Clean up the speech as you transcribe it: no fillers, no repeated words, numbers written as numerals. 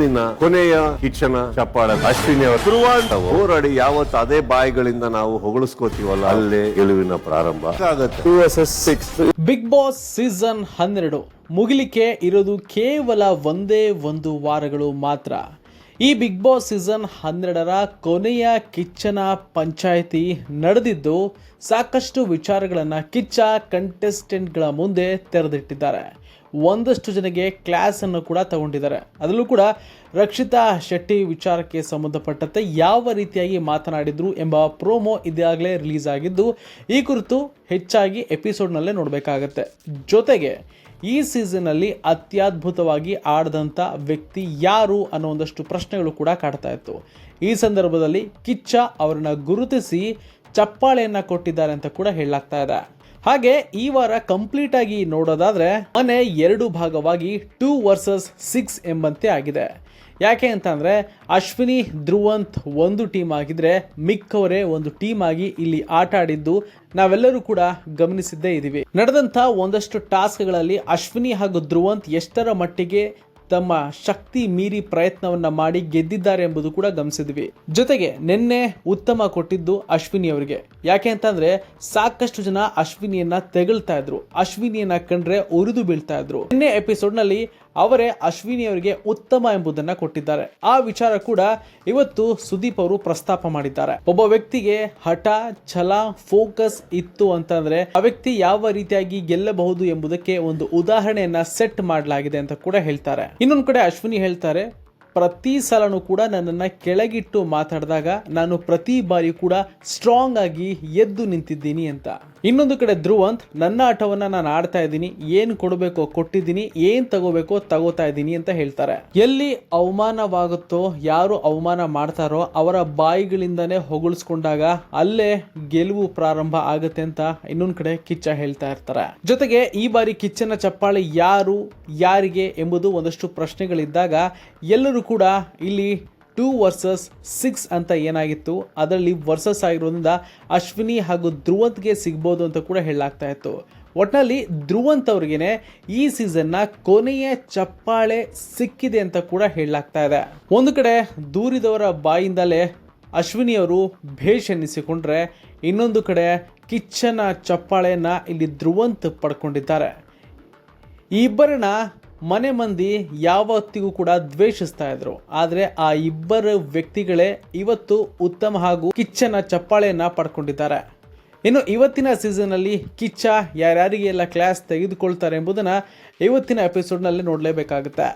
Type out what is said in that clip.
ಇಂದಿನ ಕೊನೆಯ ಕಿಚ್ಚನ ಚಪ್ಪಾಳೆ ಅಶ್ವಿನಿ ಅವರು ಶುರುವಾದ ಹೋರಾಡಿ ಯಾವತ್ತು ಅದೇ ಬಾಯಿಗಳಿಂದ ನಾವು ಹೊಗಳಿಸ್ಕೋತೀವಲ್ಲ ಅಲ್ಲೇ ಗೆಲುವಿನ ಪ್ರಾರಂಭ ಆಗುತ್ತೆ. ಬಿಗ್ ಬಾಸ್ ಸೀಸನ್ 12 ಮುಗಿಲಿಕ್ಕೆ ಇರೋದು ಕೇವಲ ಒಂದೇ ಒಂದು ವಾರಗಳು ಮಾತ್ರ. ಈ ಬಿಗ್ ಬಾಸ್ ಸೀಸನ್ 12ರ ಕೊನೆಯ ಕಿಚ್ಚನ ಪಂಚಾಯಿತಿ ನಡೆದಿದ್ದು ಸಾಕಷ್ಟು ವಿಚಾರಗಳನ್ನು ಕಿಚ್ಚ ಕಂಟೆಸ್ಟೆಂಟ್ಗಳ ಮುಂದೆ ತೆರೆದಿಟ್ಟಿದ್ದಾರೆ. ಒಂದಷ್ಟು ಜನಗೆ ಕ್ಲಾಸ್ ಅನ್ನು ಕೂಡ ತಗೊಂಡಿದ್ದಾರೆ. ಅದರಲ್ಲೂ ಕೂಡ ರಕ್ಷಿತಾ ಶೆಟ್ಟಿ ವಿಚಾರಕ್ಕೆ ಸಂಬಂಧಪಟ್ಟಂತೆ ಯಾವ ರೀತಿಯಾಗಿ ಮಾತನಾಡಿದ್ರು ಎಂಬ ಪ್ರೋಮೋ ಇದಾಗಲೇ ರಿಲೀಸ್ ಆಗಿದ್ದು ಈ ಕುರಿತು ಹೆಚ್ಚಾಗಿ ಎಪಿಸೋಡ್ನಲ್ಲೇ ನೋಡಬೇಕಾಗತ್ತೆ. ಜೊತೆಗೆ ಈ ಸೀಸನ್ನಲ್ಲಿ ಅತ್ಯದ್ಭುತವಾಗಿ ಆಡಿದಂಥ ವ್ಯಕ್ತಿ ಯಾರು ಅನ್ನೋ ಒಂದಷ್ಟು ಪ್ರಶ್ನೆಗಳು ಕೂಡ ಕಾಡ್ತಾ ಇತ್ತು. ಈ ಸಂದರ್ಭದಲ್ಲಿ ಕಿಚ್ಚ ಅವರನ್ನ ಗುರುತಿಸಿ ಚಪ್ಪಾಳೆಯನ್ನು ಕೊಟ್ಟಿದ್ದಾರೆ ಅಂತ ಕೂಡ ಹೇಳಲಾಗ್ತಾ ಇದೆ. ಹಾಗೆ ಈ ವಾರ ಕಂಪ್ಲೀಟ್ ಆಗಿ ನೋಡೋದಾದ್ರೆ ಮನೆ 2 ಭಾಗವಾಗಿ 2 ವರ್ಸಸ್ 6 ಎಂಬಂತೆ ಆಗಿದೆ. ಯಾಕೆ ಅಂತಂದ್ರೆ ಅಶ್ವಿನಿ ಧ್ರುವಂತ್ ಒಂದು ಟೀಮ್ ಆಗಿದ್ರೆ ಮಿಕ್ಕವರೇ ಒಂದು ಟೀಮ್ ಆಗಿ ಇಲ್ಲಿ ಆಟ ಆಡಿದ್ದು ನಾವೆಲ್ಲರೂ ಕೂಡ ಗಮನಿಸಿದ್ದೇ ಇದೀವಿ. ನಡೆದಂತ ಒಂದಷ್ಟು ಟಾಸ್ಕ್ಗಳಲ್ಲಿ ಅಶ್ವಿನಿ ಹಾಗೂ ಧ್ರುವಂತ್ ಎಷ್ಟರ ಮಟ್ಟಿಗೆ ತಮ್ಮ ಶಕ್ತಿ ಮೀರಿ ಪ್ರಯತ್ನವನ್ನ ಮಾಡಿ ಗೆದ್ದಿದ್ದಾರೆ ಎಂಬುದು ಕೂಡ ಗಮನಿಸಿದ್ವಿ. ಜೊತೆಗೆ ನಿನ್ನೆ ಉತ್ತಮ ಕೊಟ್ಟಿದ್ದು ಅಶ್ವಿನಿ ಅವರಿಗೆ. ಯಾಕೆ ಅಂತಂದ್ರೆ ಸಾಕಷ್ಟು ಜನ ಅಶ್ವಿನಿಯನ್ನ ತೆಗಳ್ತಾ ಇದ್ರು, ಅಶ್ವಿನಿಯನ್ನ ಕಂಡ್ರೆ ಉರಿದು ಬೀಳ್ತಾ ಇದ್ರು. ನಿನ್ನೆ ಎಪಿಸೋಡ್ ನಲ್ಲಿ ಅವರೇ ಅಶ್ವಿನಿ ಅವರಿಗೆ ಉತ್ತಮ ಎಂಬುದನ್ನ ಕೊಟ್ಟಿದ್ದಾರೆ. ಆ ವಿಚಾರ ಕೂಡ ಇವತ್ತು ಸುದೀಪ್ ಅವರು ಪ್ರಸ್ತಾಪ ಮಾಡಿದ್ದಾರೆ. ಒಬ್ಬ ವ್ಯಕ್ತಿಗೆ ಹಠ, ಛಲ, ಫೋಕಸ್ ಇತ್ತು ಅಂತಂದ್ರೆ ಆ ವ್ಯಕ್ತಿ ಯಾವ ರೀತಿಯಾಗಿ ಗೆಲ್ಲಬಹುದು ಎಂಬುದಕ್ಕೆ ಒಂದು ಉದಾಹರಣೆಯನ್ನ ಸೆಟ್ ಮಾಡಲಾಗಿದೆ ಅಂತ ಕೂಡ ಹೇಳ್ತಾರೆ. ಇನ್ನೊಂದು ಕಡೆ ಅಶ್ವಿನಿ ಹೇಳ್ತಾರೆ, ಪ್ರತಿ ಸಲನೂ ಕೂಡ ನನ್ನನ್ನು ಕೆಳಗಿಟ್ಟು ಮಾತಾಡಿದಾಗ ನಾನು ಪ್ರತಿ ಬಾರಿ ಕೂಡ ಸ್ಟ್ರಾಂಗ್ ಆಗಿ ಎದ್ದು ನಿಂತಿದ್ದೀನಿ ಅಂತ. ಇನ್ನೊಂದು ಕಡೆ ಧ್ರುವಂತ್, ನನ್ನ ಆಟವನ್ನ ನಾನು ಆಡ್ತಾ ಇದ್ದೀನಿ, ಏನ್ ಕೊಡಬೇಕೋ ಕೊಟ್ಟಿದ್ದೀನಿ, ಏನ್ ತಗೋಬೇಕೋ ತಗೋತಾ ಇದ್ದೀನಿ ಅಂತ ಹೇಳ್ತಾರೆ. ಎಲ್ಲಿ ಅವಮಾನವಾಗುತ್ತೋ, ಯಾರು ಅವಮಾನ ಮಾಡ್ತಾರೋ ಅವರ ಬಾಯಿಗಳಿಂದಾನೇ ಹೊಗಳಿಸ್ಕೊಂಡಾಗ ಅಲ್ಲೇ ಗೆಲುವು ಪ್ರಾರಂಭ ಆಗುತ್ತೆ ಅಂತ ಇನ್ನೊಂದು ಕಡೆ ಕಿಚ್ಚ ಹೇಳ್ತಾ ಇರ್ತಾರೆ. ಜೊತೆಗೆ ಈ ಬಾರಿ ಕಿಚ್ಚನ ಚಪ್ಪಾಳೆ ಯಾರು, ಯಾರಿಗೆ ಎಂಬುದು ಒಂದಷ್ಟು ಪ್ರಶ್ನೆಗಳಿದ್ದಾಗ ಎಲ್ಲರೂ ಕೂಡ ಇಲ್ಲಿ 2 ವರ್ಸಸ್ 6 ಅಂತ ಏನಾಗಿತ್ತು ಅದರಲ್ಲಿ ವರ್ಸಸ್ ಆಗಿರೋದ್ರಿಂದ ಅಶ್ವಿನಿ ಹಾಗೂ ಧ್ರುವಂತ್ಗೆ ಸಿಗ್ಬೋದು ಅಂತ ಕೂಡ ಹೇಳಲಾಗ್ತಾ ಇತ್ತು. ಒಟ್ಟಿನಲ್ಲಿ ಧ್ರುವಂತ್ ಅವ್ರಿಗೇನೆ ಈ ಸೀಸನ್ನ ಕೊನೆಯ ಚಪ್ಪಾಳೆ ಸಿಕ್ಕಿದೆ ಅಂತ ಕೂಡ ಹೇಳಲಾಗ್ತಾ ಇದೆ. ಒಂದು ಕಡೆ ದೂರಿದವರ ಬಾಯಿಂದಲೇ ಅಶ್ವಿನಿ ಅವರು ಭೇಷ್ ಎನ್ನಿಸಿಕೊಂಡ್ರೆ, ಇನ್ನೊಂದು ಕಡೆ ಕಿಚ್ಚನ ಚಪ್ಪಾಳೆಯನ್ನ ಇಲ್ಲಿ ಧ್ರುವಂತ್ ಪಡ್ಕೊಂಡಿದ್ದಾರೆ. ಈ ಇಬ್ಬರನ್ನ ಮನೆ ಮಂದಿ ಯಾವತ್ತಿಗೂ ಕೂಡ ದ್ವೇಷಿಸ್ತಾ ಇದ್ರು. ಆದರೆ ಆ ಇಬ್ಬರು ವ್ಯಕ್ತಿಗಳೇ ಇವತ್ತು ಉತ್ತಮ ಹಾಗೂ ಕಿಚ್ಚನ ಚಪ್ಪಾಳೆಯನ್ನ ಪಡ್ಕೊಂಡಿದ್ದಾರೆ. ಇನ್ನು ಇವತ್ತಿನ ಸೀಸನ್ ಅಲ್ಲಿ ಕಿಚ್ಚ ಯಾರ್ಯಾರಿಗೆಲ್ಲ ಕ್ಲಾಸ್ ತೆಗೆದುಕೊಳ್ತಾರೆ ಎಂಬುದನ್ನ ಇವತ್ತಿನ ಎಪಿಸೋಡ್ನಲ್ಲಿ ನೋಡಲೇಬೇಕಾಗುತ್ತೆ.